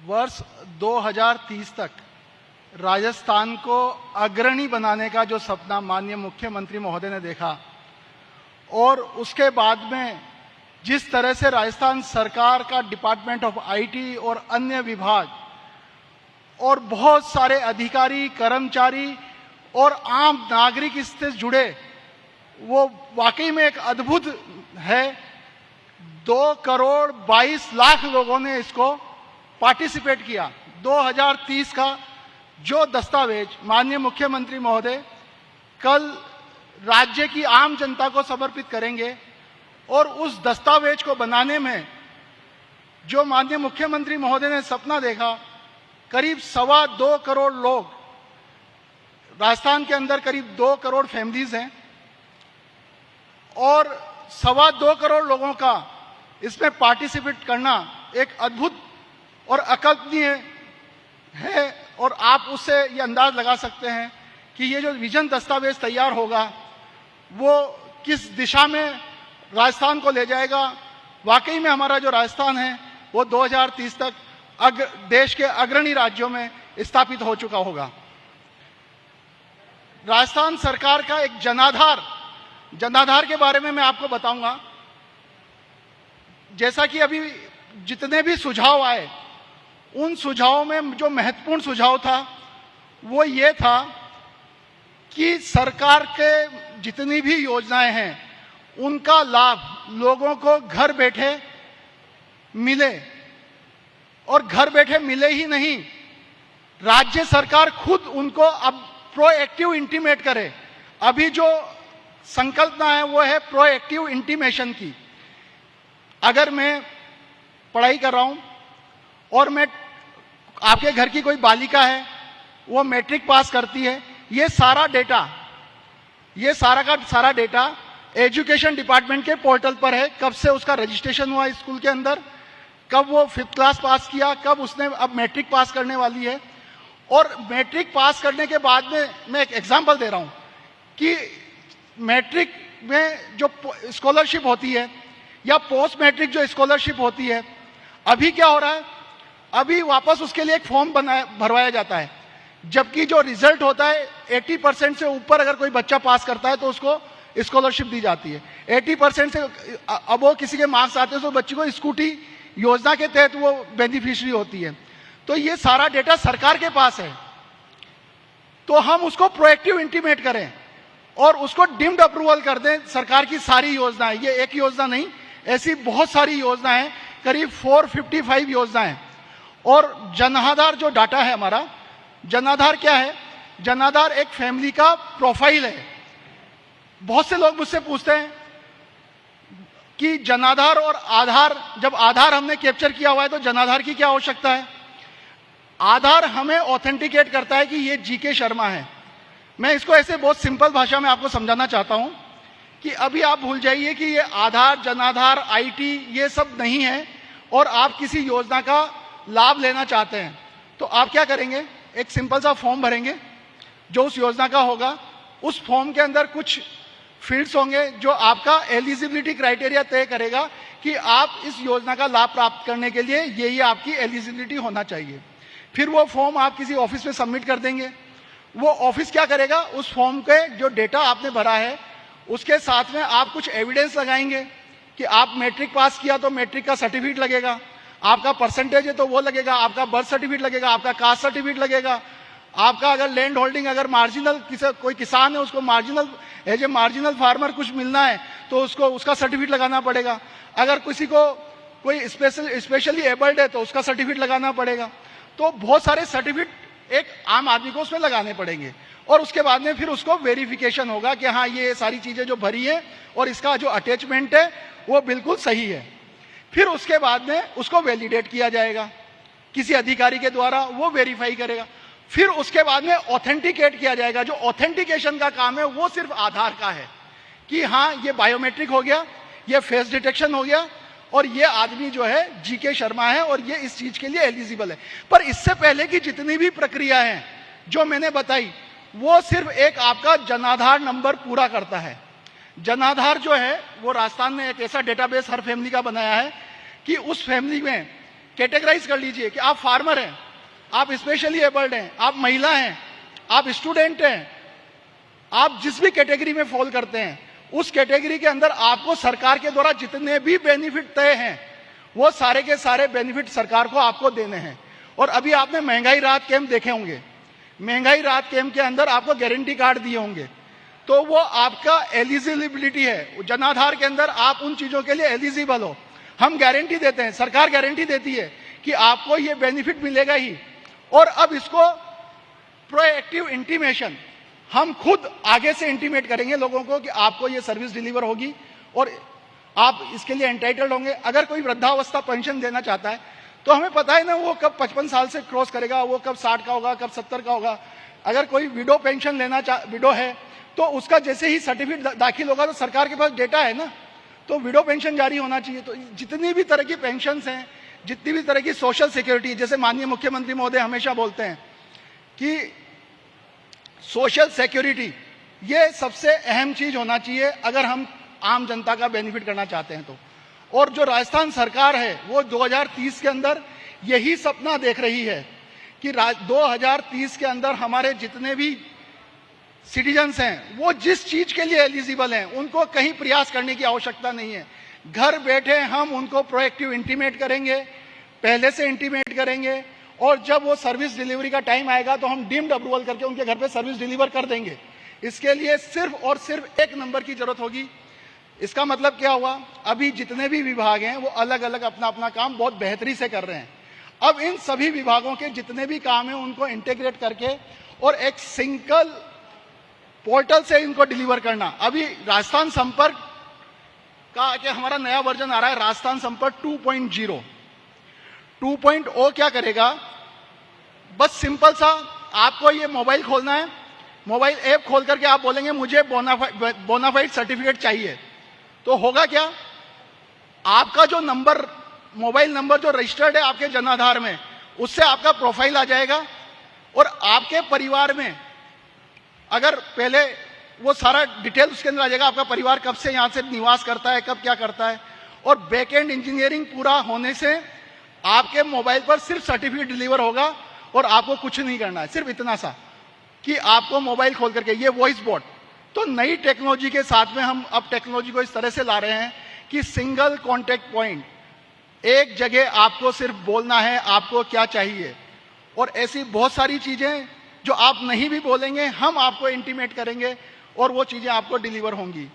वर्ष 2030 तक राजस्थान को अग्रणी बनाने का जो सपना माननीय मुख्यमंत्री महोदय ने देखा, और उसके बाद में जिस तरह से राजस्थान सरकार का डिपार्टमेंट ऑफ आईटी और अन्य विभाग और बहुत सारे अधिकारी, कर्मचारी और आम नागरिक इससे जुड़े, वो वाकई में एक अद्भुत है। 2,22,00,000 लोगों ने इसको पार्टिसिपेट किया। 2030 का जो दस्तावेज माननीय मुख्यमंत्री महोदय कल राज्य की आम जनता को समर्पित करेंगे, और उस दस्तावेज को बनाने में जो माननीय मुख्यमंत्री महोदय ने सपना देखा, करीब 2.25 करोड़ लोग, राजस्थान के अंदर करीब 2 करोड़ फैमिलीज हैं, और 2.25 करोड़ लोगों का इसमें पार्टिसिपेट करना एक अद्भुत और अकल्पनीय है। और आप उससे ये अंदाज लगा सकते हैं कि ये जो विजन दस्तावेज तैयार होगा वो किस दिशा में राजस्थान को ले जाएगा। वाकई में हमारा जो राजस्थान है वो 2030 तक देश के अग्रणी राज्यों में स्थापित हो चुका होगा। राजस्थान सरकार का एक जनाधार के बारे में मैं आपको बताऊंगा। जैसा कि अभी जितने भी सुझाव आए, उन सुझावों में जो महत्वपूर्ण सुझाव था वो ये था कि सरकार के जितनी भी योजनाएं हैं उनका लाभ लोगों को घर बैठे मिले, और घर बैठे मिले ही नहीं, राज्य सरकार खुद उनको अब प्रोएक्टिव इंटीमेट करे। अभी जो संकल्पना है वो है प्रोएक्टिव इंटीमेशन की। अगर मैं पढ़ाई कर रहा हूं और मैं, आपके घर की कोई बालिका है, वो मैट्रिक पास करती है, ये सारा का सारा डेटा एजुकेशन डिपार्टमेंट के पोर्टल पर है। कब से उसका रजिस्ट्रेशन हुआ स्कूल के अंदर, कब वो 5th क्लास पास किया, कब उसने अब मैट्रिक पास करने वाली है। और मैट्रिक पास करने के बाद में मैं एक एग्जांपल दे रहा हूं कि मैट्रिक में जो स्कॉलरशिप होती है या पोस्ट मैट्रिक जो स्कॉलरशिप होती है, अभी क्या हो रहा है, अभी वापस उसके लिए एक फॉर्म भरवाया जाता है, जबकि जो रिजल्ट होता है 80% से ऊपर अगर कोई बच्चा पास करता है तो उसको स्कॉलरशिप दी जाती है। 80% से अब वो किसी के मार्क्स आते हैं तो बच्ची को स्कूटी योजना के तहत वो बेनिफिशियरी होती है। तो ये सारा डेटा सरकार के पास है, तो हम उसको प्रोएक्टिव इंटीमेट करें और उसको डीम्ड अप्रूवल कर दें। सरकार की सारी योजनाएं, ये एक योजना नहीं, ऐसी बहुत सारी योजनाएं, करीब 455 योजनाएं। और जनाधार जो डाटा है हमारा, जनाधार क्या है, जनाधार एक फैमिली का प्रोफाइल है। बहुत से लोग मुझसे पूछते हैं कि जनाधार और आधार, जब आधार हमने कैप्चर किया हुआ है तो जनाधार की क्या आवश्यकता है। आधार हमें ऑथेंटिकेट करता है कि ये जीके शर्मा है। मैं इसको ऐसे बहुत सिंपल भाषा में आपको समझाना चाहता हूं कि अभी आप भूल जाइए कि ये आधार, जनाधार, आईटी ये सब नहीं है, और आप किसी योजना का लाभ लेना चाहते हैं तो आप क्या करेंगे, एक सिंपल सा फॉर्म भरेंगे जो उस योजना का होगा। उस फॉर्म के अंदर कुछ फील्ड्स होंगे जो आपका एलिजिबिलिटी क्राइटेरिया तय करेगा कि आप इस योजना का लाभ प्राप्त करने के लिए ये आपकी एलिजिबिलिटी होना चाहिए। फिर वो फॉर्म आप किसी ऑफिस में सबमिट कर देंगे। वो ऑफिस क्या करेगा, उस फॉर्म के जो डेटा आपने भरा है उसके साथ में आप कुछ एविडेंस लगाएंगे कि आप मैट्रिक पास किया तो मैट्रिक का सर्टिफिकेट लगेगा, आपका परसेंटेज है तो वो लगेगा, आपका बर्थ सर्टिफिकेट लगेगा, आपका कास्ट सर्टिफिकेट लगेगा, आपका अगर लैंड होल्डिंग, अगर मार्जिनल कोई किसान है उसको marginal as a marginal farmer कुछ मिलना है तो उसको उसका सर्टिफिकेट लगाना पड़ेगा। अगर किसी को कोई स्पेशली एबल्ड है तो उसका सर्टिफिकेट लगाना पड़ेगा। तो बहुत सारे सर्टिफिकेट एक आम आदमी को उसमें लगाने पड़ेंगे, और उसके बाद में फिर उसको वेरिफिकेशन होगा कि हाँ ये सारी चीजें जो भरी है और इसका जो अटैचमेंट है वो बिल्कुल सही है। फिर उसके बाद में उसको वैलिडेट किया जाएगा किसी अधिकारी के द्वारा, वो वेरीफाई करेगा। फिर उसके बाद में ऑथेंटिकेट किया जाएगा। जो ऑथेंटिकेशन का काम है वो सिर्फ आधार का है कि हाँ ये बायोमेट्रिक हो गया, ये फेस डिटेक्शन हो गया, और ये आदमी जो है जीके शर्मा है और ये इस चीज के लिए एलिजिबल है। पर इससे पहले की जितनी भी प्रक्रिया है जो मैंने बताई, वो सिर्फ एक आपका जनाधार नंबर पूरा करता है। जनाधार जो है वो राजस्थान में एक ऐसा डेटाबेस हर फैमिली का बनाया है कि उस फैमिली में कैटेगराइज कर लीजिए कि आप फार्मर हैं, आप स्पेशली एबल्ड हैं, आप महिला हैं, आप स्टूडेंट हैं, आप जिस भी कैटेगरी में फॉल करते हैं, उस कैटेगरी के अंदर आपको सरकार के द्वारा जितने भी बेनिफिट तय हैं वो सारे के सारे बेनिफिट सरकार को आपको देने हैं। और अभी आपने महंगाई राहत कैंप देखे होंगे, महंगाई राहत कैंप के अंदर आपको गारंटी कार्ड दिए होंगे, तो वो आपका एलिजिबिलिटी है, जनाधार के अंदर आप उन चीजों के लिए एलिजिबल हो। हम गारंटी देते हैं, सरकार गारंटी देती है कि आपको ये बेनिफिट मिलेगा ही। और अब इसको प्रोएक्टिव इंटीमेशन, हम खुद आगे से इंटीमेट करेंगे लोगों को कि आपको ये सर्विस डिलीवर होगी और आप इसके लिए एंटाइटल्ड होंगे। अगर कोई वृद्धावस्था पेंशन देना चाहता है तो हमें पता है ना वो कब 55 साल से क्रॉस करेगा, वो कब 60 का होगा, कब 70 का होगा। अगर कोई विडो पेंशन विडो है तो उसका जैसे ही सर्टिफिकेट दाखिल होगा तो सरकार के पास डेटा है ना, तो विडो पेंशन जारी होना चाहिए। तो जितनी भी तरह की पेंशन हैं, जितनी भी तरह की सोशल सिक्योरिटी, जैसे माननीय मुख्यमंत्री महोदय हमेशा बोलते हैं कि सोशल सिक्योरिटी ये सबसे अहम चीज होना चाहिए अगर हम आम जनता का बेनिफिट करना चाहते हैं तो। और जो राजस्थान सरकार है वो 2030 के अंदर यही सपना देख रही है कि 2030 के अंदर हमारे जितने भी सिटीजन्स हैं वो जिस चीज के लिए एलिजिबल हैं उनको कहीं प्रयास करने की आवश्यकता नहीं है। घर बैठे हम उनको प्रोएक्टिव इंटीमेट करेंगे, पहले से इंटीमेट करेंगे, और जब वो सर्विस डिलीवरी का टाइम आएगा तो हम डीम्ड अप्रूवल करके उनके घर पे सर्विस डिलीवर कर देंगे। इसके लिए सिर्फ और सिर्फ एक नंबर की जरूरत होगी। इसका मतलब क्या हुआ, अभी जितने भी विभाग हैं वो अलग अलग अपना अपना काम बहुत बेहतरी से कर रहे हैं। अब इन सभी विभागों के जितने भी काम हैं उनको इंटीग्रेट करके और एक सिंगल पोर्टल से इनको डिलीवर करना। अभी राजस्थान संपर्क का कि हमारा नया वर्जन आ रहा है, राजस्थान संपर्क 2.0। 2.0 क्या करेगा, बस सिंपल सा आपको ये मोबाइल खोलना है, मोबाइल ऐप खोल करके आप बोलेंगे मुझे बोनाफाइड सर्टिफिकेट चाहिए, तो होगा क्या, आपका जो नंबर, मोबाइल नंबर जो रजिस्टर्ड है आपके जनाधार में, उससे आपका प्रोफाइल आ जाएगा। और आपके परिवार में अगर पहले वो सारा डिटेल उसके अंदर आ जाएगा, आपका परिवार कब से यहां से निवास करता है, कब क्या करता है, और बैकएंड इंजीनियरिंग पूरा होने से आपके मोबाइल पर सिर्फ सर्टिफिकेट डिलीवर होगा और आपको कुछ नहीं करना है। सिर्फ इतना सा कि आपको मोबाइल खोल करके ये वॉइस बोट। तो नई टेक्नोलॉजी के साथ में हम अब टेक्नोलॉजी को इस तरह से ला रहे हैं कि सिंगल कॉन्टेक्ट पॉइंट, एक जगह आपको सिर्फ बोलना है आपको क्या चाहिए, और ऐसी बहुत सारी चीजें जो आप नहीं भी बोलेंगे हम आपको इंटीमेट करेंगे और वो चीजें आपको डिलीवर होंगी।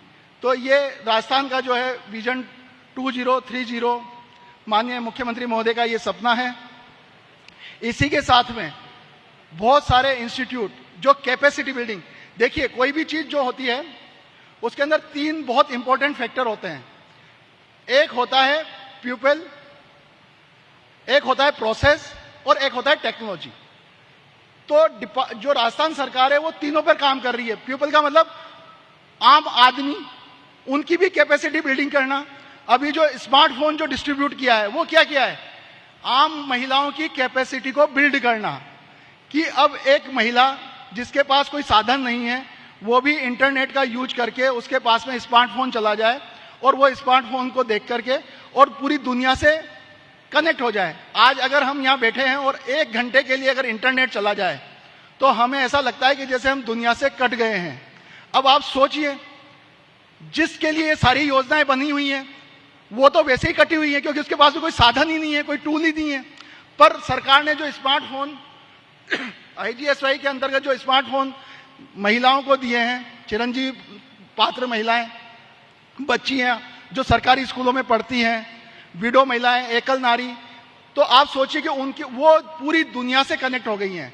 तो ये राजस्थान का जो है विजन 2030 माननीय मुख्यमंत्री महोदय का ये सपना है। इसी के साथ में बहुत सारे इंस्टीट्यूट जो कैपेसिटी बिल्डिंग, देखिए कोई भी चीज जो होती है उसके अंदर 3 बहुत इंपॉर्टेंट फैक्टर होते हैं। एक होता है पीपल, एक होता है प्रोसेस और एक होता है टेक्नोलॉजी। तो जो राजस्थान सरकार है वो तीनों पर काम कर रही है। पीपल का मतलब आम आदमी, उनकी भी कैपेसिटी बिल्डिंग करना। अभी जो स्मार्टफोन जो डिस्ट्रीब्यूट किया है वो क्या किया है, आम महिलाओं की कैपेसिटी को बिल्ड करना, कि अब एक महिला जिसके पास कोई साधन नहीं है वो भी इंटरनेट का यूज करके उसके पास में स्मार्टफोन चला जाए और वो स्मार्टफोन को देख करके और पूरी दुनिया से कनेक्ट हो जाए। आज अगर हम यहाँ बैठे हैं और 1 घंटे के लिए अगर इंटरनेट चला जाए तो हमें ऐसा लगता है कि जैसे हम दुनिया से कट गए हैं। अब आप सोचिए, जिसके लिए ये सारी योजनाएं बनी हुई हैं वो तो वैसे ही कटी हुई है क्योंकि उसके पास भी कोई साधन ही नहीं है, कोई टूल ही नहीं है। पर सरकार ने जो स्मार्टफोन IGSY के अंतर्गत जो स्मार्टफोन महिलाओं को दिए हैं, चिरंजीव पात्र महिलाएं, बच्चियां जो सरकारी स्कूलों में पढ़ती हैं, विडो महिलाएं, एकल नारी, तो आप सोचिए कि उनकी वो पूरी दुनिया से कनेक्ट हो गई हैं।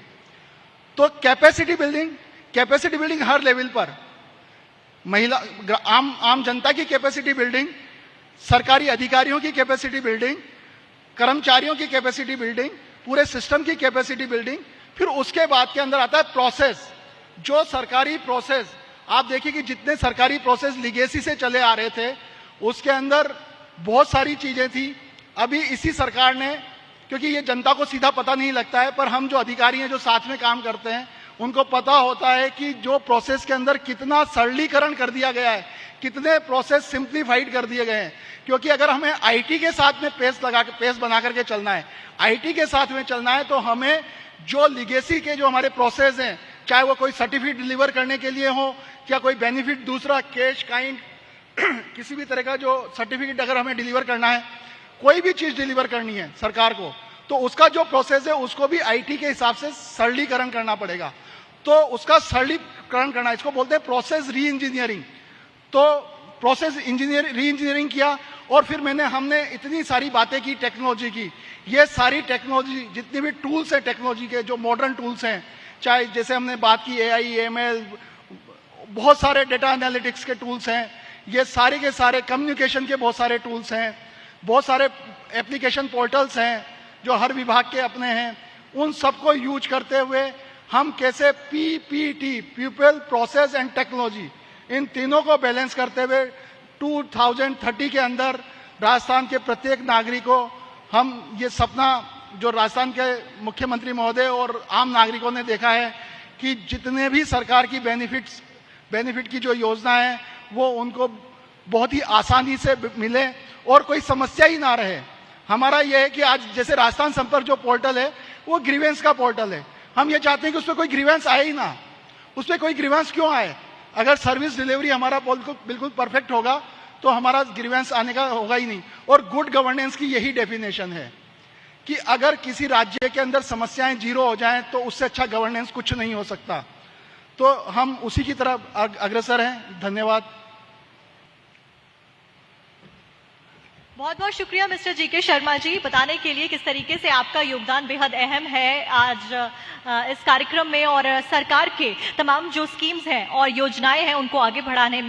तो कैपेसिटी बिल्डिंग हर लेवल पर, महिला आम जनता की कैपेसिटी बिल्डिंग, सरकारी अधिकारियों की कैपेसिटी बिल्डिंग, कर्मचारियों की कैपेसिटी बिल्डिंग, पूरे सिस्टम की कैपेसिटी बिल्डिंग। फिर उसके बाद के अंदर आता है प्रोसेस। जो सरकारी प्रोसेस, आप देखिए कि जितने सरकारी प्रोसेस लीगेसी से चले आ रहे थे उसके अंदर बहुत सारी चीजें थी। अभी इसी सरकार ने, क्योंकि ये जनता को सीधा पता नहीं लगता है, पर हम जो अधिकारी हैं जो साथ में काम करते हैं उनको पता होता है कि जो प्रोसेस के अंदर कितना सरलीकरण कर दिया गया है, कितने प्रोसेस सिंप्लीफाइड कर दिए गए हैं। क्योंकि अगर हमें आईटी के साथ में पेस बना करके चलना है, आईटी के साथ में चलना है, तो हमें जो लिगेसी के जो हमारे प्रोसेस हैं, चाहे वो कोई सर्टिफिकेट डिलीवर करने के लिए हो या कोई बेनिफिट दूसरा कैश काइंड किसी भी तरह का जो सर्टिफिकेट अगर हमें डिलीवर करना है, कोई भी चीज डिलीवर करनी है सरकार को, तो उसका जो प्रोसेस है उसको भी आईटी के हिसाब से सरलीकरण करना पड़ेगा। तो उसका सरलीकरण करना, इसको बोलते हैं प्रोसेस री इंजीनियरिंग। तो प्रोसेस री इंजीनियरिंग किया और फिर हमने इतनी सारी बातें की टेक्नोलॉजी की। ये सारी टेक्नोलॉजी जितनी भी टूल्स हैं टेक्नोलॉजी के, जो मॉडर्न टूल्स हैं, चाहे जैसे हमने बात की एआई, एमएल, बहुत सारे डेटा एनालिटिक्स के टूल्स हैं, ये सारे के सारे कम्युनिकेशन के बहुत सारे टूल्स हैं, बहुत सारे एप्लीकेशन पोर्टल्स हैं जो हर विभाग के अपने हैं। उन सबको यूज करते हुए हम कैसे PPT, people process and technology, इन तीनों को बैलेंस करते हुए 2030 के अंदर राजस्थान के प्रत्येक नागरिक को हम ये सपना जो राजस्थान के मुख्यमंत्री महोदय और आम नागरिकों ने देखा है कि जितने भी सरकार की बेनिफिट की जो योजना है वो उनको बहुत ही आसानी से मिले और कोई समस्या ही ना रहे। हमारा यह है कि आज जैसे राजस्थान संपर्क जो पोर्टल है वो ग्रीवेंस का पोर्टल है। हम ये चाहते हैं कि उस पर कोई ग्रीवेंस आए ही ना। उस पर कोई ग्रीवेंस क्यों आए? अगर सर्विस डिलीवरी हमारा बिल्कुल परफेक्ट होगा तो हमारा ग्रीवेंस आने का होगा ही नहीं। और गुड गवर्नेंस की यही डेफिनेशन है कि अगर किसी राज्य के अंदर समस्याएं जीरो हो जाएं तो उससे अच्छा गवर्नेंस कुछ नहीं हो सकता। तो हम उसी की तरफ अग्रसर हैं। धन्यवाद। बहुत बहुत शुक्रिया मिस्टर जीके शर्मा जी, बताने के लिए किस तरीके से आपका योगदान बेहद अहम है आज इस कार्यक्रम में और सरकार के तमाम जो स्कीम्स हैं और योजनाएं हैं उनको आगे बढ़ाने में।